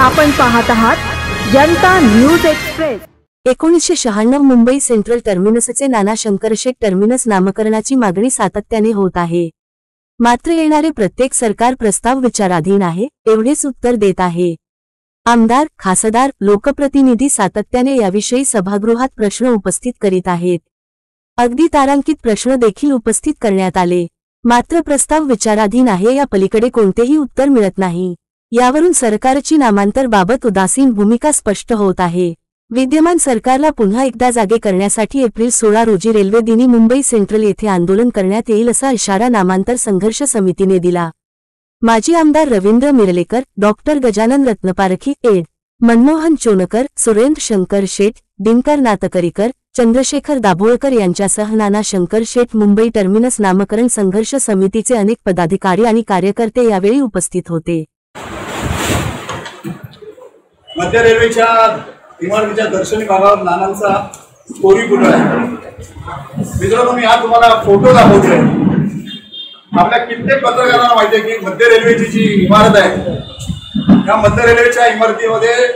आपण पाहत आहात जनता न्यूज एक्सप्रेस। 1996 मुंबई सेंट्रल टर्मिनसचे नाना शंकरशेठ टर्मिनस नामकरणाची मागणी सातत्याने होत आहे। मात्र येणारे प्रत्येक सरकार प्रस्ताव विचाराधीन आहे एवढेच उत्तर देत आहे। आमदार, खासदार, लोकप्रतिनिधी सातत्याने याविषयी सभागृहात प्रश्न उपस्थित करीत आहेत। अगदी तारांकित प्रश्न देखील उपस्थित करण्यात आले, मात्र प्रस्ताव विचाराधीन आहे या पलीकडे कोणतेही उत्तर मिळत नाही। यावरून सरकारची नामांतर बाबत उदासीन भूमिका स्पष्ट होत आहे। विद्यमान सरकारला पुन्हा एकदा जागे करण्यासाठी एप्रिल 16 रोजी रेल्वे दिनी मुंबई सेंट्रल येथे आंदोलन करण्यात येईल असा इशारा नामांतर संघर्ष समितीने दिला। माजी आमदार रवींद्र मिरलेकर, डॉक्टर गजानन रत्नपारखी, एड. मनमोहन चोनकर, सुरेंद्र शंकर शेठ, दिनकर नातकरीकर, चंद्रशेखर दाभोळकर यांच्यासह नाना शंकर शेठ मुंबई टर्मिनस नामकरण संघर्ष समितीचे अनेक पदाधिकारी आणि कार्यकर्ते यावेळी उपस्थित होते। मध्य रेल्वेच्या इमारतीच्या दर्शनी भागावर नानांचा कोरी पुतळा आहे। मित्रांनो, मी आज तुम्हाला फोटो दाखवतोय। आपल्या कित्येक पत्रकारांना माहिती आहे की मध्य रेल्वेची जी इमारत आहे, या मध्य रेल्वेच्या इमारतीमध्ये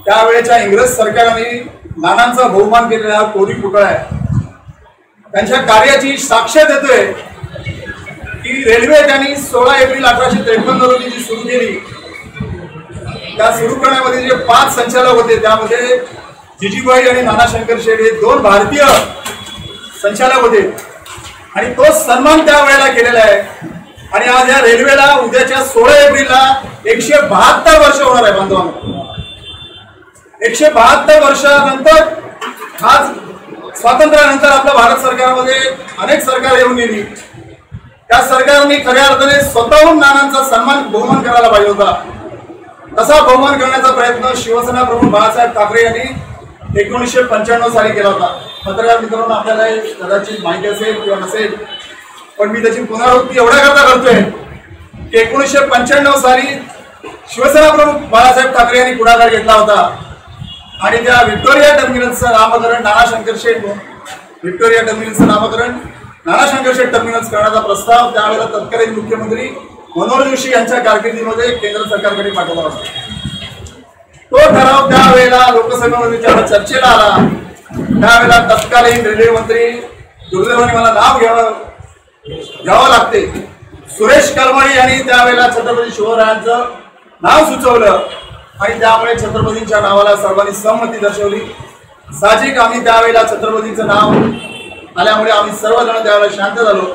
त्यावेळेच्या इंग्रज सरकारने नानांचा बहुमान केलेला कोरी पुतळा आहे। त्यांच्या कार्याची साक्ष देतोय की रेल्वे त्यांनी 16 एप्रिल 1853 रोजी जी सुरू केली, त्या सुरू करण्यामध्ये जे 5 संचालक होते त्यामध्ये जिजीबाई आणि नाना शंकर शेठ हे 2 भारतीय संचालक होते आणि तो सन्मान त्या वेळेला केलेला आहे। आणि आज या रेल्वेला उद्याच्या 16 एप्रिलला 172 वर्ष होणार आहे बांधवांना। 172 वर्षानंतर आज स्वातंत्र्यानंतर आपल्या भारत सरकारमध्ये अनेक सरकार येऊन गेली। त्या सरकारने खऱ्या अर्थाने स्वतःहून नानांचा सन्मान बहुमान करायला पाहिजे होता। तसा बहुमान करण्याचा प्रयत्न शिवसेना प्रमुख बाळासाहेब ठाकरे यांनी 1995 साली केला होता। पत्रकार मित्रांनो, आपल्याला कदाचित माहिती असेल किंवा नसेल, पण मी त्याची पुनरावृत्ती एवढ्याकरता करतोय की 1995 साली शिवसेना प्रमुख बाळासाहेब ठाकरे यांनी पुढाकार घेतला होता आणि त्या व्हिक्टोरिया टर्मिनसचं नामकरण नाना शंकर शेठ टर्मिनस करण्याचा प्रस्ताव त्यावेळेला तत्कालीन मुख्यमंत्री मनोहर जोशी यांच्या कारकिर्दीमध्ये केंद्र सरकारकडे पाठवला होता। तो ठराव त्यावेळेला लोकसभेमध्ये जेव्हा चर्चेला आला, त्यावेळेला तत्कालीन रेल्वे मंत्री, दुर्दैवाने मला नाव घ्यावं लागते, सुरेश कलमाडी यांनी त्यावेळेला छत्रपती शिवरायांचं नाव सुचवलं आणि त्यामुळे छत्रपतींच्या नावाला सर्वांनी सहमती दर्शवली। साहजिक आम्ही त्यावेळेला छत्रपतींचं नाव आल्यामुळे आम्ही सर्वजण त्यावेळेला शांत झालो,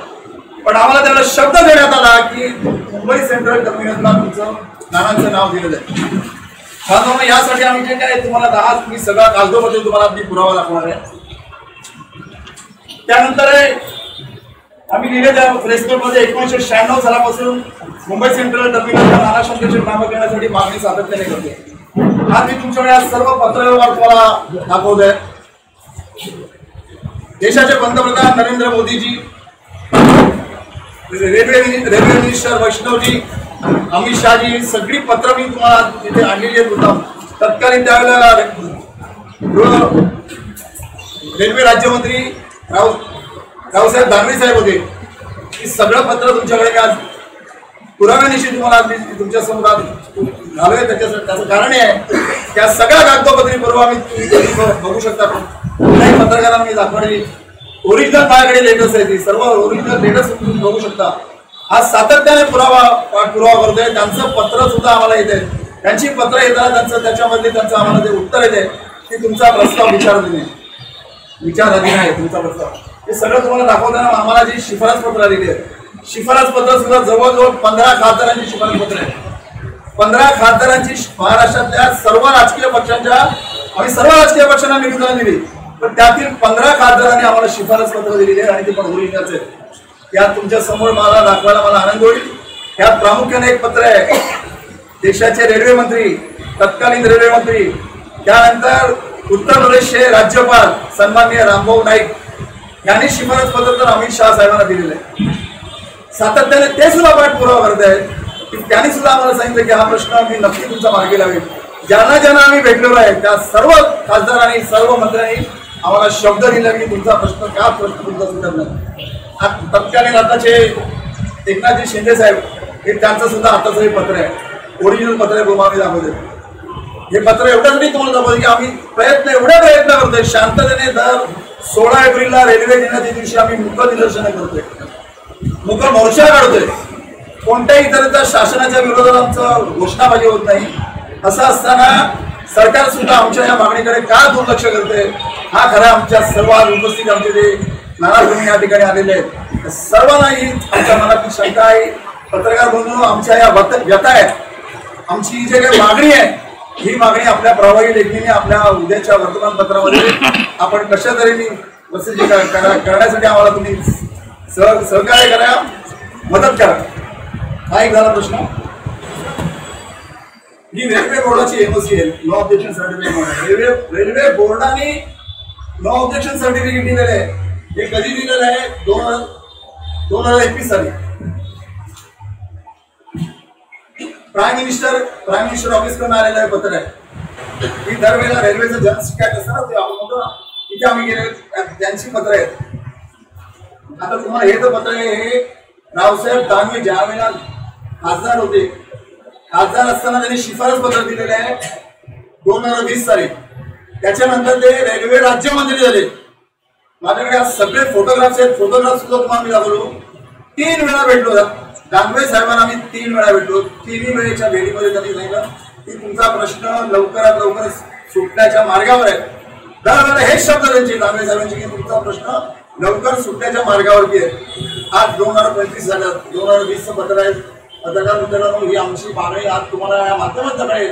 पण आम्हाला त्यावेळेला शब्द देण्यात आला की मुंबई सेंट्रल टर्मिनसला तुमचं नानांचं नाव दिलं जाईल। म्हणून यासाठी आम्ही जे काय तुम्हाला मी सगळा कागदोपत्री तुम्हाला मी पुरावा दाखवणार आहे। त्यानंतर आम्ही लिहिलेल्या प्रेसनोटमध्ये 1996 सालापासून मुंबई सेंट्रल टर्मिनसला नाना शंकर शेठ नामकरणासाठी मागणी सातत्याने करते। आज मी तुमच्याकडे सर्व पत्रव्यवहार तुम्हाला दाखवतोय। देशाचे पंतप्रधान नरेंद्र मोदीजी, रेल्वे मिनिस्टर वैष्णवजी, अमित शहाजी, सगळी पत्र मी तुम्हाला तिथे आणलेली आहेत। तत्कालीन त्यावेळेला रेल्वे राज्यमंत्री रावसाहेब दानवे साहेब होते। ही सगळं पत्र तुमच्याकडे आज पुराव्यानिशी तुम्हाला तुमच्या समोर घालूया। त्याचं कारण आहे त्या सगळ्या कागदोपत्री पूर्व आम्ही बघू शकता। काही पत्रकारांना मी दाखवली ओरिजिनल माझ्याकडे लेटर्स आहे, ती सर्व ओरिजिनल लेटर्स तुम्ही बघू शकता। आज सातत्याने पाठपुरावा करतोय। त्यांचं पत्र सुद्धा आम्हाला येते, त्यांची पत्र येतात, त्याच्यामध्ये त्यांचं आम्हाला जे उत्तर येते की तुमचा प्रस्ताव विचाराधीन आहे तुमचा प्रस्ताव। हे सगळं तुम्हाला दाखवताना आम्हाला जी शिफारस पत्र आलेली आहे, शिफारस पत्र सुद्धा जवळजवळ 15 खासदारांची शिफारस पत्र आहे। 15 खासदारांची महाराष्ट्रातल्या सर्व राजकीय पक्षांना निवेदन दिली, पण त्यातील 15 खासदारांनी आम्हाला शिफारस पत्र दिलेली आहे आणि ते पण ओरिजिनलच आहे। यात तुमच्या समोर मला दाखवायला मला आनंद होईल। यात प्रामुख्याने एक पत्र आहे देशाचे रेल्वे मंत्री, तत्कालीन रेल्वे मंत्री, त्यानंतर उत्तर प्रदेशचे राज्यपाल सन्माननीय रामभाऊ नाईक यांनी शिफारस पत्र तर अमित शहा साहेबांना दिलेलं आहे। सातत्याने ते सुद्धा पाठपुरावा करत आहेत की त्यांनी सुद्धा आम्हाला सांगितलं की हा प्रश्न आम्ही नक्की तुमचा मार्गी लावेल। ज्यांना आम्ही भेटलेलो आहे त्या सर्व खासदारांनी, सर्व मंत्र्यांनी आम्हाला शब्द दिला की तुमचा प्रश्न तुमचा सुटत नाही। तत्कालीन आताचे एकनाथजी शिंदे साहेब हे त्यांचं सुद्धा आताचं हे पत्र आहे, ओरिजिनल पत्र आहे, गोमावी दाखवते। हे पत्र एवढ्यासाठी तुम्हाला दाखवलं की आम्ही एवढे प्रयत्न करतोय शांततेने. दर 16 एप्रिलला रेल्वे दिनाच्या दिवशी आम्ही मुक निदर्शनं करतोय, मुक मोर्चा काढतोय. कोणत्याही तऱ्हेचा शासनाच्या विरोधात आमचं घोषणाबाजी होत नाही. असं असताना सरकार सुद्धा आमच्या या मागणीकडे का दुर्लक्ष करते, हा खरा आमच्या सर्व उपस्थित आमचे जे नानाभूमी या ठिकाणी आलेले आहेत सर्वांना ही आमच्या मनातील शंका आहे. पत्रकार बंधू, आमच्या या व्यथा आहेत. आमची जी काही मागणी आहे ही मागणी आपल्या प्रभावी लेखीने आपल्या उद्याच्या वर्तमानपत्रामध्ये आपण कशा तऱ्हेने प्रसिद्धी करण्यासाठी आम्हाला तुम्ही सहकार्य करा, मदत करा. हा एक झाला प्रश्न. ही रेल्वे बोर्डाची एनओसी आहे, नो ऑब्जेक्शन सर्टिफिकेट. रेल्वे बोर्डाने नो ऑब्जेक्शन सर्टिफिकेट दिलेलं आहे. हे कधी दिलेलं आहे? 2021 साली. प्राईम मिनिस्टर ऑफिस कडून आलेलं आहे पत्र आहे. ही दरवेळेला रेल्वेचं जनशिकायत असतं ना, ते आपण म्हणतो ना, तिथे आम्ही गेले त्यांची पत्र आहेत. आता तुम्हाला हे तर पत्र आहे, हे रावसाहेब दानवे ज्या वेळेला खासदार होते, खासदार असताना त्यांनी शिफारस पत्र दिलेले आहे 2020 साली. त्याच्यानंतर ते रेल्वे राज्यमंत्री झाले. माझ्याकडे आज सगळे फोटोग्राफ्स आहेत. फोटोग्राफ सुद्धा तुम्हाला मी दाखवलो. 3 वेळा भेटलो दानवे साहेबांना मी 3 वेळा भेटलो. 3ही वेळेच्या भेटीमध्ये त्यांनी सांगितलं की तुमचा प्रश्न लवकरात लवकर सुटण्याच्या मार्गावर आहे. दरवेळेला हेच शब्द त्यांचे दानवे साहेबांचे की तुमचा प्रश्न लवकर सुटण्याच्या मार्गावरती आहे. आज 2025 झालं, 2020चं पत्र आहे. पत्रकार मित्रांनो, ही आमची मागणी आज तुम्हाला या माध्यमातून कळेल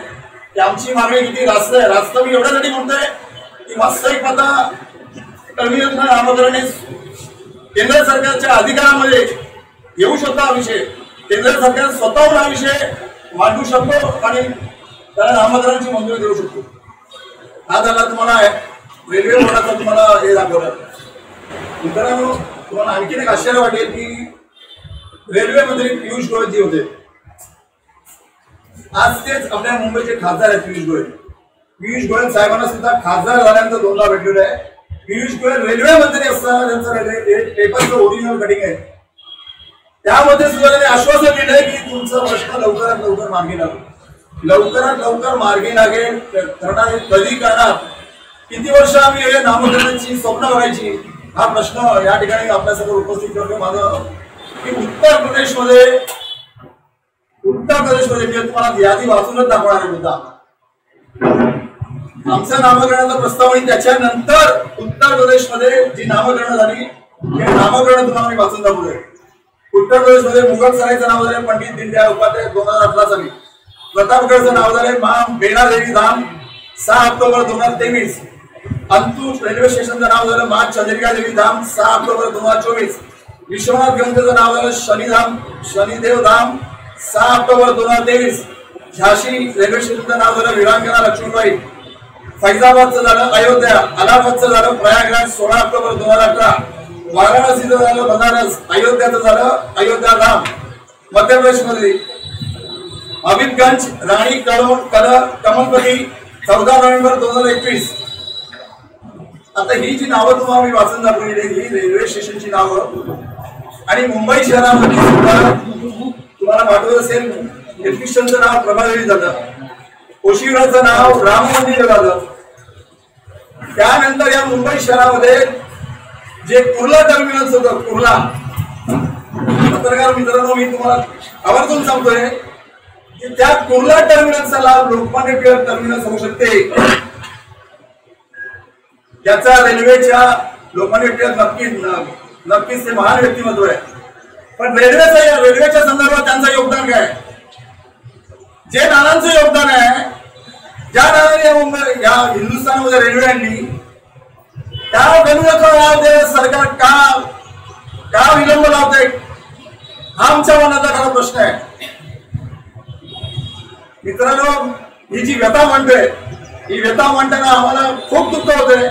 की आमची मागणी किती रास्त आहे. रास्त मी एवढ्यासाठी म्हणतोय की वास्तविक आता टर्मिनल नामकरण केंद्र सरकारच्या अधिकारामध्ये येऊ शकतो. हा विषय केंद्र सरकार स्वतःहून हा विषय मांडू शकतो आणि त्याला नामकरणाची मंजुरी देऊ शकतो. हा झाला तुम्हाला रेल्वे बोर्डाचा तुम्हाला हे दाखवलं. मित्रांनो, तुम्हाला आणखीन एक आश्चर्य वाटेल की रेल्वे मंत्री पियुष गोयल जी होते, आज तेच आपल्या मुंबईचे खासदार आहेत. पियुष गोयल साहेबांना सुद्धा खासदार झाल्यानंतर 2दा भेटलेलं आहे. पियुष गोयल रेल्वे मंत्री असताना त्यांचं पेपरचं ओरिजिनल कटिंग आहे. त्यामध्ये सुद्धा त्यांनी आश्वासन दिलंय की तुमचा प्रश्न लवकरात लवकर मार्गी लागेल. लवकरात लवकर मार्गी लागेल करणार कधी करणार? किती वर्ष आम्ही हे नामकरणाची स्वप्न बघायची? हा प्रश्न या ठिकाणी आपल्यासमोर उपस्थित करतो. माझं की उत्तर प्रदेशमध्ये मी तुम्हाला यादी वाचूनच दाखवणार आहे. मुद्दा आमचं नामकरणाचा प्रस्ताव आणि त्याच्यानंतर उत्तर प्रदेशमध्ये जी नामकरण झाली हे नामकरण तुम्हाला मी वाचून दाखवलंय. उत्तर प्रदेशमध्ये मुघल सरायचं नाव झालं पंडित दीनदयाळ उपाध्याय 2018 साली. प्रतापगडचं नाव झालंय बेणा देवी धाम 6 ऑक्टोबर 2023. अंतूर रेल्वे स्टेशनचं नाव झालं माँ चंद्रिका देवी धाम 6 ऑक्टोबर 2024. विश्वनाथ गंगेचं नाव झालं शनिदेव धाम 6 ऑक्टोबर 2023. झाशी रेल्वे स्टेशनचं नाव झालं वीरांगना लक्ष्मीबाई. फैजाबादचं झालं अयोध्या. अलाहाबादचं झालं प्रयागराज 16 ऑक्टोबर 2018. वाराणसीचं झालं बनारस. अयोध्याचं झालं अयोध्या धाम. मध्य प्रदेशमध्ये हबीबगंज राणी कमलपती 14 नोव्हेंबर 2021. आता ही जी नावं तुम्हाला मी वाचून दाखवलेली ही रेल्वे स्टेशनची नावं. आणि मुंबई शहरामध्ये सुद्धा तुम्हाला वाटत असेल एल्फिस्टनचं नाव प्रभादेवी झालं. कोशिवराचं नाव राम मंदिर झालं. त्यानंतर या मुंबई शहरामध्ये जे कुर्ला टर्मिनल होतं, कुर्ला, पत्रकार मित्रांनो मी तुम्हाला आवर्जून सांगतोय की त्या कुर्ला टर्मिनलचा लाभ लोकमान्य टिळक टर्मिनल होऊ शकते. याचा रेल्वेच्या लोकमान्य टिळक नक्कीच ते महान व्यक्तिमत्व आहे. पण रेल्वेच्या संदर्भात त्यांचं योगदान काय? जे नानांचं योगदान आहे, ज्या नानांनी या हिंदुस्थानमध्ये रेल्वे आणली त्या रेल्वेचा सरकार का विलंब लावतंय हा आमच्या मनातला खरा प्रश्न आहे. मित्रांनो, ही जी व्यथा मांडतोय ही व्यथा मांडताना आम्हाला खूप दुःख होतंय.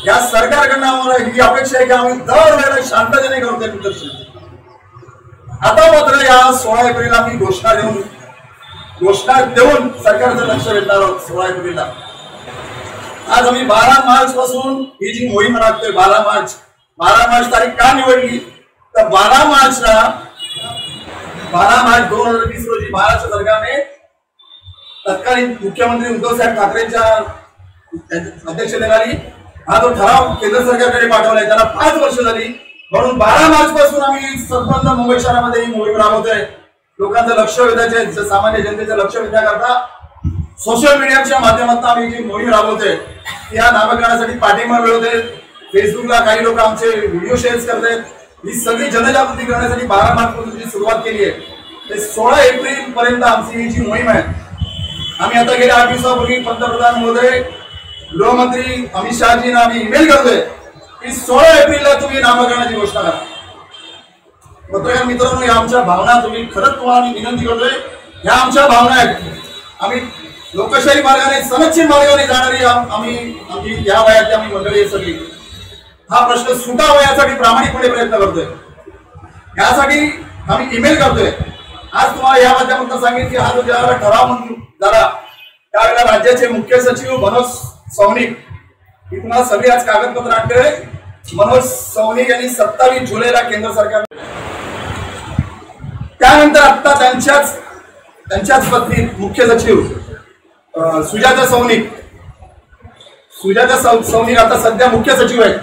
या सरकारकडनं आम्हाला ही अपेक्षा आहे की आम्ही दरवेळेला शांततेने करतोय प्रदर्शन. आता मात्र या 16 एप्रिलला मी घोषणा देऊन सरकारचं लक्ष वेधणार आहोत. 16 एप्रिलला आज आम्ही 12 मार्च पासून ही जी मोहीम राखतोय. 12 मार्च तारीख का निवडली तर 12 मार्च 2020 रोजी महाराष्ट्र सरकारने तत्कालीन मुख्यमंत्री उद्धव साहेब ठाकरेंच्या अध्यक्षतेखाली हा जो ठराव केंद्र सरकारकडे पाठवलाय त्याला 5 वर्ष झाली. म्हणून 12 मार्च पासून आम्ही संपूर्ण मुंबई शहरामध्ये ही मोहीम राबवतोय. लोकांचं लक्ष वेधायचे, सामान्य जनतेचं लक्ष वेधण्याकरता सोशल मीडियाच्या माध्यमातून आम्ही जी मोहीम राबवतोय या नामकरणासाठी पाठिंबा मिळवतोय. फेसबुकला काही लोक आमचे व्हिडिओ शेअर करतायत. ही सगळी जनजागृती करण्यासाठी 12 मार्च पासून जी सुरुवात केली आहे ते 16 एप्रिल पर्यंत आमची ही जी मोहीम आहे. आम्ही आता गेल्या 8 दिवसापूर्वी पंतप्रधान महोदय, गृहमंत्री अमित शहाजींना आम्ही ईमेल करतोय की 16 एप्रिलला तुम्ही नामकरणाची घोषणा करा. पत्रकार मित्रांनो, या आमच्या भावना तुम्ही खरंच तुम्हाला मी विनंती करतोय, ह्या आमच्या भावना आहेत. आम्ही लोकशाही मार्गाने सनदशीर मार्गाने जाणारी आमची या वयातली आम्ही मंडळी सगळी हा प्रश्न सुटावा यासाठी प्रामाणिकपणे प्रयत्न करतोय. यासाठी आम्ही ईमेल करतोय. आज तुम्हाला या माध्यमातून सांगेन की हा जो ज्यावेळेला ठराव मंजूर झाला त्यावेळेला राज्याचे मुख्य सचिव मनोज सौनिक, मी तुम्हाला सगळी आज कागदपत्र आणतोय. मनोज सौनिक यांनी 27 जुलैला केंद्र सरकार, त्यानंतर आता त्यांच्याच पत्नी मुख्य सचिव सुजाता सौनिक आता सध्या मुख्य सचिव आहेत.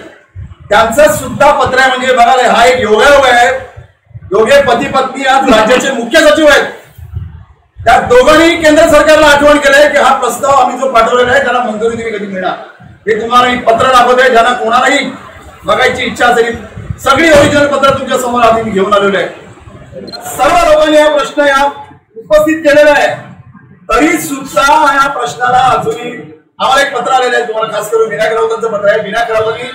त्यांचं सुद्धा पत्र आहे. म्हणजे बघा, हा एक योगायोग आहे. दोघे पती पत्नी आज राज्याचे मुख्य सचिव आहेत. त्या दोघांनी केंद्र सरकारला आठवण केलंय की हा प्रस्ताव आम्ही जो पाठवलेला आहे त्याला मंजुरी तुम्ही कधी मिळणार. हे तुम्हाला मी पत्र दाखवतोय. ज्यांना कोणालाही बघायची इच्छा असेल सगळी ओरिजिनल पत्र तुमच्या समोर आम्ही घेऊन आलेलो आहे. सर्व लोकांनी हा प्रश्न या उपस्थित केलेला आहे. तरी सुद्धा या प्रश्नाला अजूनही आम्हाला एक पत्र आलेलं आहे. तुम्हाला खास करून विनायक राऊतांचं पत्र आहे. विनायक राऊतांनी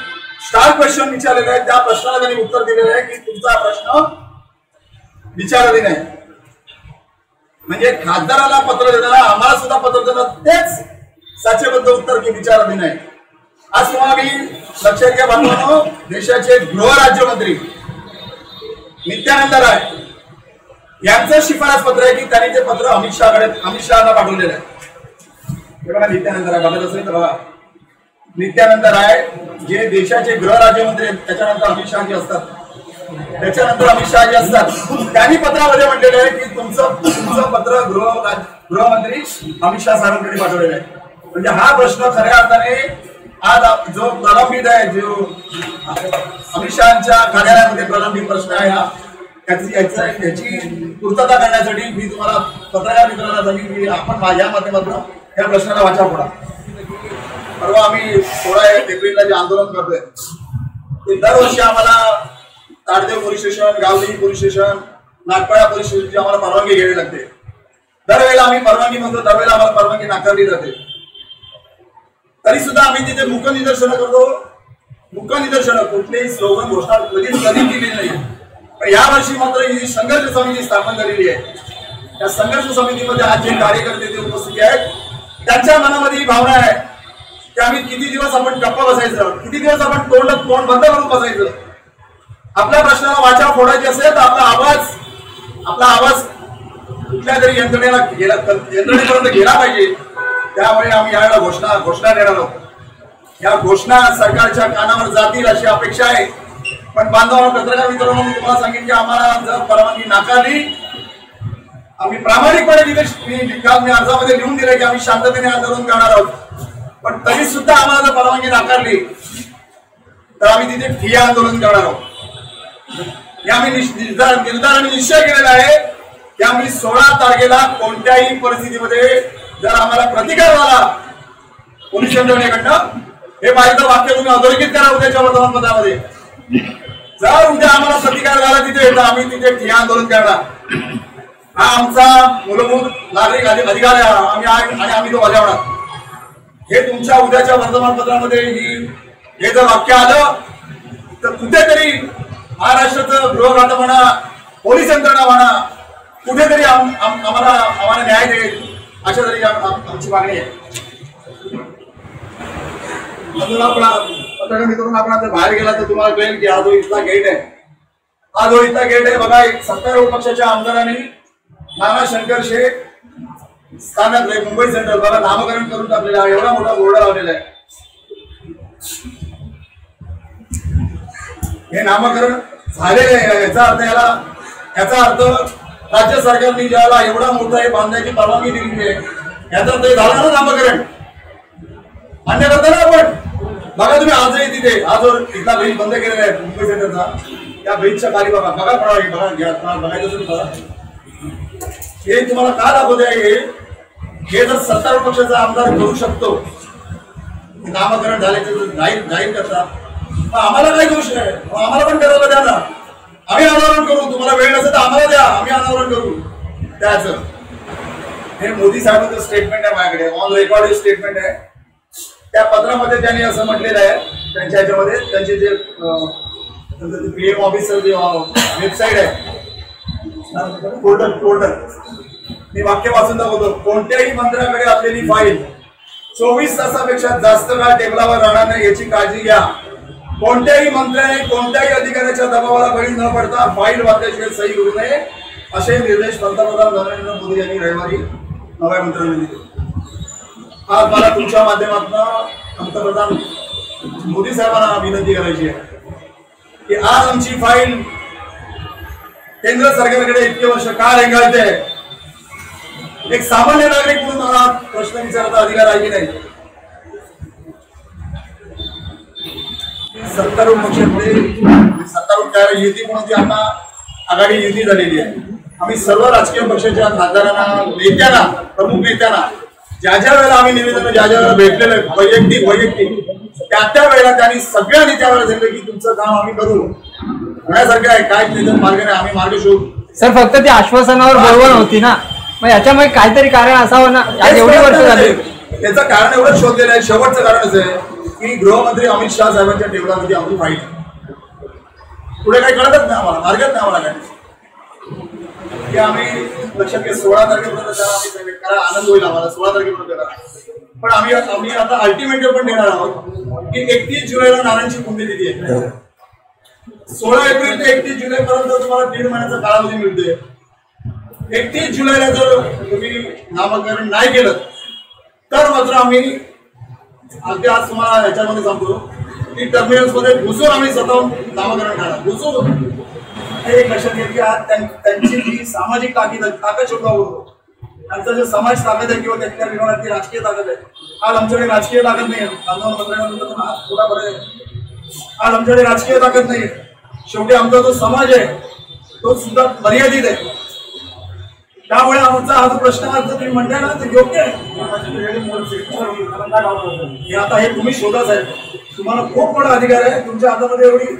स्टार क्वेश्चन विचारलेलं आहे. त्या प्रश्नाला त्यांनी उत्तर दिलेलं आहे की तुमचा प्रश्न विचारले नाही. म्हणजे खासदाराला पत्र देताना आम्हाला सुद्धा पत्र देताना तेच साचेबद्ध उत्तर की विचारले नाही. आज तुम्हाला मी लक्षात घ्या बांधवांनो, देशाचे गृह राज्यमंत्री नित्यानंद राय यांचं शिफारस पत्र आहे की त्यांनी ते पत्र अमित शहाना पाठवलेलं आहे. हे बघा, नित्यानंद राय बघत असेल तर बघा, नित्यानंद राय जे देशाचे गृह राज्यमंत्री आहेत, त्याच्यानंतर अमित शहाजी असतात, त्यांनी पत्रामध्ये म्हटलेलं आहे की तुमचं पत्र गृहमंत्री अमित शहा साहेबांकडे पाठवलेलं आहे. म्हणजे हा प्रश्न खऱ्या अर्थाने आज जो प्रलंबित आहे, जो अमित शहाच्या कार्यालयामध्ये प्रलंबित प्रश्न आहे, हा याची पूर्तता करण्यासाठी मी तुम्हाला पत्रकार मित्रांना सांगेन की आपण माझ्या माध्यमातून या प्रश्नाला वाचा फोडा. परवा आम्ही 16 एप्रिलला जे आंदोलन करतोय ते दरवर्षी आम्हाला ताडदेव police station, Gavdevi police station, Nagpada police स्टेशनची आम्हाला परवानगी घ्यावी लागते. दरवेळेला आम्ही परवानगी म्हणतो, दरवेळेला आम्हाला परवानगी नाकारली जाते. तरी सुद्धा आम्ही तिथे मुख निदर्शनं करतो. मुख निदर्शनं कुठलीही स्लोगन घोषणा कधी केली नाही. पण यावर्षी मात्र ही संघर्ष समिती स्थापन झालेली आहे. त्या संघर्ष समितीमध्ये आज जे कार्यकर्ते ते उपस्थित आहेत त्यांच्या मनामध्ये ही भावना आहे की आम्ही किती दिवस आपण गप्पा बसायचं, किती दिवस आपण तोंड बंद करून बसायचं. आपल्या प्रश्नाला वाचा फोडायची असेल तर आपला आवाज कुठल्या तरी यंत्रणेपर्यंत गेला पाहिजे. त्यामुळे आम्ही यावेळेला घोषणा देणार आहोत. या घोषणा सरकारच्या कानावर जातील अशी अपेक्षा आहे. पण बांधवांनो, पत्रकार मित्रांनो, मी तुम्हाला सांगेन की आम्हाला जर परवानगी नाकारली, आम्ही प्रामाणिकपणे मी अर्जामध्ये लिहून दिले की आम्ही शांततेने आंदोलन करणार आहोत. पण तरी सुद्धा आम्हाला जर परवानगी नाकारली तर आम्ही तिथे ठिय्या आंदोलन करणार आहोत. आम्ही निर्धार निश्चय केलेला आहे की आम्ही 16 तारखेला कोणत्याही परिस्थितीमध्ये जर आम्हाला प्रतिकार झाला पोलीस यंत्रणेकडनं, हे माझं वाक्य तुम्ही अधोरेखित करा उद्याच्या वर्तमानपत्रामध्ये. जर उद्या आम्हाला प्रतिकार झाला तिथे तर आम्ही तिथे ठिय्या आंदोलन करणार. हा आमचा मूलभूत नागरिक अधिकार आहे आणि आम्ही तो बजावणार. हे तुमच्या उद्याच्या वर्तमानपत्रामध्ये हे जर वाक्य आलं तर कुठेतरी महाराष्ट्राचं गृह खातं म्हणा, पोलीस यंत्रणा म्हणा, कुठेतरी आम्हाला न्याय देईल अशा तरी आमची मागणी आहे. पत्रकार मित्रांनो, आपण आता बाहेर गेला तर तुम्हाला कळेल की हा जो इथला गेट आहे, बघा, एक सत्तारूढ पक्षाच्या आमदारांनी नाना शंकर शेख स्थानक मुंबई सेंट्रल बघा नामकरण करून टाकलेलं आहे. एवढा मोठा बोर्ड लावलेला आहे. हे नामकरण झालेलं आहे. याचा अर्थ राज्य सरकारने ज्याला एवढा मोठा हे बांधण्याची परवानगी दिलेली आहे याचा ते झालं ना नामकरण, मान्य करता ना आपण. बघा तुम्ही आजही तिथे आजवर इथला ब्रिज बंद केलेला आहे मुंबई सेंटरचा, त्या ब्रिजच्या खाली बघा बघा बघा बघायचं तुम्ही बघा. हे तुम्हाला का दाखवते आहे हे जर सत्तारूढ पक्षाचा आमदार करू शकतो नामकरण झाल्याचे जाहीर करता, आम्हाला काय दोष आहे? आम्हाला पण करायला द्या ना, आम्ही अनावरण करू. तुम्हाला वेळ नसेल तर आम्हाला द्या, आम्ही अनावरण करू त्याचं. हे मोदी साहेबांचं स्टेटमेंट आहे माझ्याकडे, ऑन रेकॉर्ड स्टेटमेंट आहे. त्या पत्रामध्ये त्यांनी असं म्हटलेलं आहे त्यांच्या ह्याच्यामध्ये, त्यांचे जे पीएम ऑफिसर जे वेबसाईट आहे पोर्टल मी वाक्य वाचून दाखवतो. कोणत्याही मंत्र्याकडे असलेली फाईल 24 तासापेक्षा जास्त काळ टेबलावर राहणार नाही याची काळजी घ्या. कोणत्याही मंत्र्याने कोणत्याही अधिकाऱ्याच्या दबावाला बळी न पडता फाईल वाचल्याशिवाय सही करू नये असे निर्देश पंतप्रधान नरेंद्र मोदी यांनी रविवारी नव्या मंत्र्यांना दिले. आज मला तुमच्या माध्यमातून पंतप्रधान मोदी साहेबांना विनंती करायची आहे की आज आमची फाईल केंद्र सरकारकडे इतके वर्ष का रेंगाळते? एक सामान्य नागरिक म्हणून मला प्रश्न विचारण्याचा अधिकार आहे की नाही? सत्तारूढ पक्षामध्ये सत्तारूढ काय युती म्हणून जी आता आघाडी युती झालेली आहे, आम्ही सर्व राजकीय पक्षाच्या खासदारांना नेत्यांना प्रमुख नेत्यांना ज्या ज्या वेळेला आम्ही निवेदन ज्या ज्या वेळेला भेटलेलं आहे वैयक्तिक त्या वेळेला त्यांनी सगळ्या नेत्यावेळेला सांगितलं की तुमचं काम आम्ही करू, होण्यासारखं आहे, काय मार्ग नाही, आम्ही मार्ग शोधू. सर फक्त ती आश्वासनावर बळवण होती ना, मग याच्यामुळे काहीतरी कारण असावं ना. एवढी वर्ष झाली त्याचं कारण एवढंच शोधलेलं आहे. शेवटचं कारण असं आहे की गृहमंत्री अमित शहा साहेबांच्या टेबलामध्ये आमची फाईल पुढे काही कळतच नाही आम्हाला, मार्गच नाही आम्हाला काय की आम्ही लक्षात घ्या 16 तारखेपर्यंत आम्ही करा, आनंद होईल आम्हाला 16 तारखेपर्यंत करा. पण आम्ही आता अल्टिमेटम पण देणार आहोत की 31 जुलैला नानांची पुण्यतिथी आहे. 16 एप्रिल ते 31 जुलै पर्यंत तुम्हाला 1.5 महिन्याचा कालावधी मिळतोय. 31 जुलैला जर तुम्ही नामकरण नाही केलं तर मात्र आम्ही अगदी आज तुम्हाला ह्याच्यामध्ये सांगतो की टर्मिनल्स मध्ये घुसून आम्ही स्वतःहून नामकरण करणार. घुसून हे एक लक्षात घ्या की आज त्यांची जी सामाजिक ताकद शोधला होतो, त्यांचा जो समाज ताकद आहे किंवा त्यांच्या विभागातली राजकीय ताकद आहे. आज आमच्याकडे राजकीय ताकद नाही आहे, आज थोडा बरं आहे. आज आमच्याकडे राजकीय ताकद नाही आहे. शेवटी आमचा जो समाज आहे तो सुद्धा मर्यादित आहे. त्यामुळे आमचा हा जो प्रश्न आज तुम्ही म्हणताय ना ते योग्य आहे. आता हे तुम्ही शोधत आहे, तुम्हाला खूप मोठा अधिकार आहे, तुमच्या हातामध्ये एवढी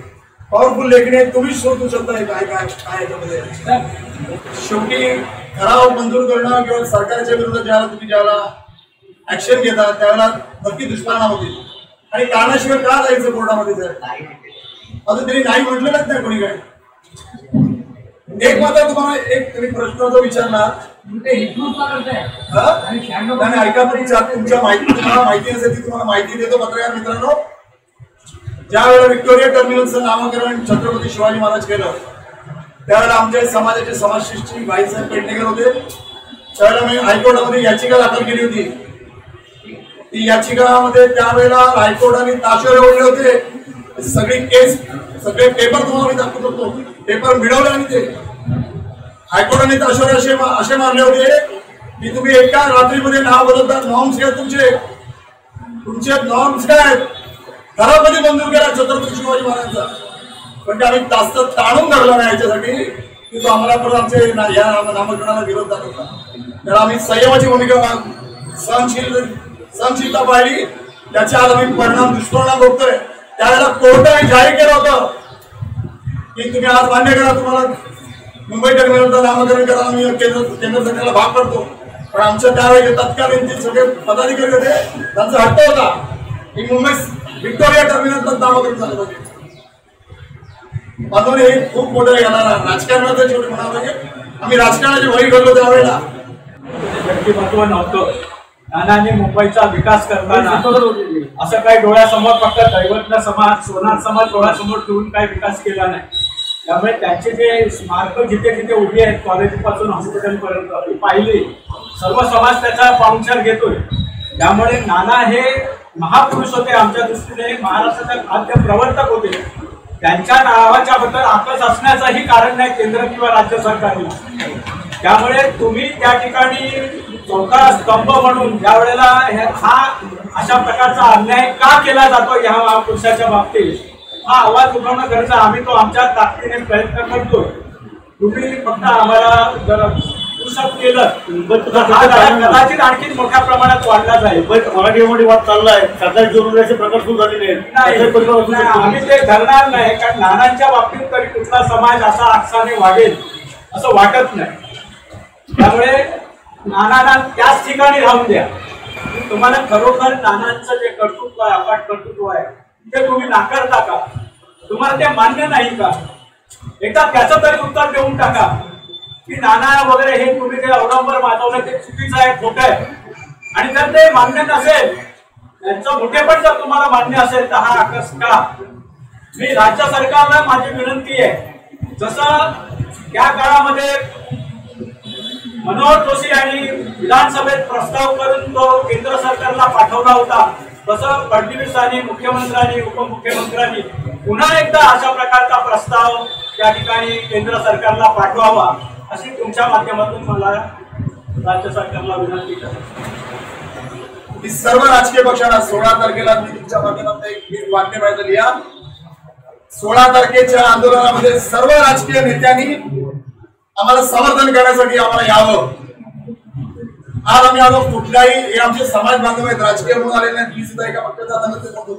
पॉवरफुल लेखणी आहे, तुम्ही शोधू शकता काय काय काय याच्यामध्ये. शेवटी ठराव मंजूर करणं किंवा सरकारच्या विरोधात ज्यावेळेला ऍक्शन घेतात त्यावेळेला नक्की दुष्परिणाम होतील. आणि कारणाशिवाय का जायचं कोर्टामध्ये अजून तरी नाही म्हटलेलंच नाही कोणी काय. एक मात्र तुम्हाला एक तुम्ही प्रश्न जो विचारणार ऐका तुमच्या माहिती तुम्हाला माहिती नसेल ती तुम्हाला माहिती देतो. पत्रकार मित्रांनो, ज्या वेळेला व्हिक्टोरिया टर्मिनलचं नामकरण छत्रपती शिवाजी महाराज केलं त्यावेळेला आमच्या समाजाचे समाजशिष्टी भाईसाहेब पेडणेकर होते. त्यावेळेला मी हायकोर्टामध्ये याचिका दाखल केली होती. ती याचिकामध्ये त्यावेळेला हायकोर्टाने ताशेरे ओढले होते. सगळी केस सगळे पेपर तुम्हाला मी दाखवू शकतो, पेपर मिळवले आणि ते हायकोर्टाने ताशेरे असे मारले होते की तुम्ही एका रात्रीमध्ये नाव बदलता. नॉर्म्स काय तुमचे नॉर्म्स काय आहेत? घरामध्ये मंजूर केला छत्रपती शिवाजी महाराजांचा, पण ते आम्ही जास्त ताणून धरला नाही याच्यासाठी की तो आम्हाला परत आमचे या नामकरणाला विरोध दाखवला. तर आम्ही संयमाची भूमिका सहनशीलता पाहिली. त्याच्या आज आम्ही दुष्परिणाम भोगतोय. त्यावेळेला कोर्टाने जाहीर केलं होतं की तुम्ही आज मान्य करा, तुम्हाला मुंबई टर्मिनलचं नामकरण करा, आम्ही केंद्र सरकारला भाग पडतो. पण आमच्या त्यावेळेस तत्कालीन जे सगळे पदाधिकारी होते त्यांचा हट्ट होता की मुंबई व्हिक्टोरिया टर्मिनलचं नामकरण झालं पाहिजे. म्हणून हे खूप मोठं येणार राजकारणाचं शेवटी म्हणावं लागेल. आम्ही राजकारणाची वही घडलो त्यावेळेला व्यक्तिमत्व नव्हतं. नानांनी मुंबईचा विकास करताना असं काही डोळ्यासमोर फक्त दैवतला समाज सोनार समाज डोळ्यासमोर ठेवून काही विकास केला नाही. त्यामुळे त्यांचे जे स्मारक जिथे जिथे उभी आहेत कॉलेजपासून हॉस्पिटलपर्यंत पाहिली सर्व समाज त्याचा पाहुणचार घेतोय. त्यामुळे नाना हे महापुरुष होते. आमच्या दृष्टीने महाराष्ट्राचे खाद्य प्रवर्तक होते. त्यांच्या नावाच्या बद्दल आकस असण्याचंही कारण नाही केंद्र किंवा राज्य सरकारने. त्यामुळे तुम्ही त्या ठिकाणी चौथा स्तंभ म्हणून ज्या वेळेला हा अशा प्रकारचा अन्याय का केला जातो या महापुरुषाच्या बाबतीत हा आवाज उठवणं गरजेचं. आम्ही तो आमच्या ताकदीने प्रयत्न करतो. तुम्ही फक्त आम्हाला जर पुशअप केलं कदाचित आणखी मोठ्या प्रमाणात वाढला जाईल. मराठीमध्ये वाद चाललाय, सरकारी जोडण्याचे प्रकार सुरू झालेले नाही, आम्ही ते धरणार नाही. कारण नानांच्या बाबतीत तरी कुठला समाज असा आक्षाने वागेल असं वाटत नाही. त्यामुळे नानांना त्याच ठिकाणी राहून द्या. तुम्हाला खरोखर नानांचं जे कर्तृत्व आहे, अफाट कर्तृत्व आहे, ते तुम्ही नाकारता का? तुम्हाला ते मान्य नाही का? एकदा त्याचं तरी उत्तर देऊन टाका की नाना वगैरे हे तुम्ही जे अवलंबर माजवलं ते चुकीचं आहे, खोटं आहे. आणि जर ते मान्य नसेल, त्यांचं मोठेपण जर तुम्हाला मान्य असेल तर हा आकस का? मी राज्य सरकारला माझी विनंती आहे, जसं त्या काळामध्ये मनोहर जोशी यांनी विधानसभेत प्रस्ताव करून तो केंद्र सरकारला पाठवला होता, तसं फडणवीसांनी, मुख्यमंत्र्यांनी, उपमुख्यमंत्र्यांनी पुन्हा एकदा अशा प्रकारचा प्रस्ताव त्या ठिकाणी केंद्र सरकारला पाठवावा अशी तुमच्या माध्यमातून मला राज्य सरकारला विनंती करतो. सर्व राजकीय पक्षांना 16 तारखेला मी तुमच्या माध्यमातून एक वाक्य पाहिजे लिहा. 16 तारखेच्या आंदोलनामध्ये सर्व राजकीय नेत्यांनी आम्हाला समर्थन करण्यासाठी आम्हाला यावं. आज आम्ही आलो कुठल्याही, हे आमचे समाज बांधव आहेत, राजकीय म्हणून आलेले नाही. मी सुद्धा एका पक्षाचा सदस्य होतो,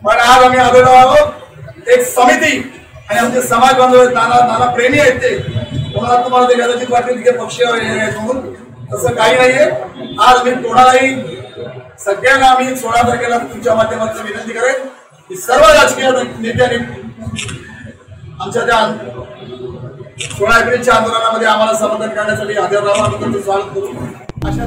पण आज आम्ही आलेलो आहोत एक समिती आणि आमचे समाज बांधव आहेत, नाना प्रेमी आहेत. ते तुम्हाला ते कदाचित वाटेल की पक्ष म्हणून, तसं काही नाहीये. आज आम्ही कोणालाही, सगळ्यांना आम्ही 16 तारखेला तुमच्या माध्यमातून विनंती करेन की सर्व राजकीय नेत्यांनी आमच्या त्या 16 एप्रिलच्या आंदोलनामध्ये आम्हाला समर्थन करण्यासाठी हजर राहा. आम्ही स्वागत करू. अशा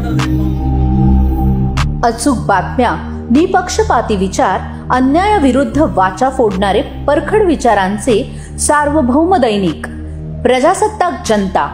अचूक बातम्या, निपक्षपाती विचार, अन्यायाविरुद्ध वाचा फोडणारे परखड विचारांचे सार्वभौम दैनिक प्रजासत्ताक जनता.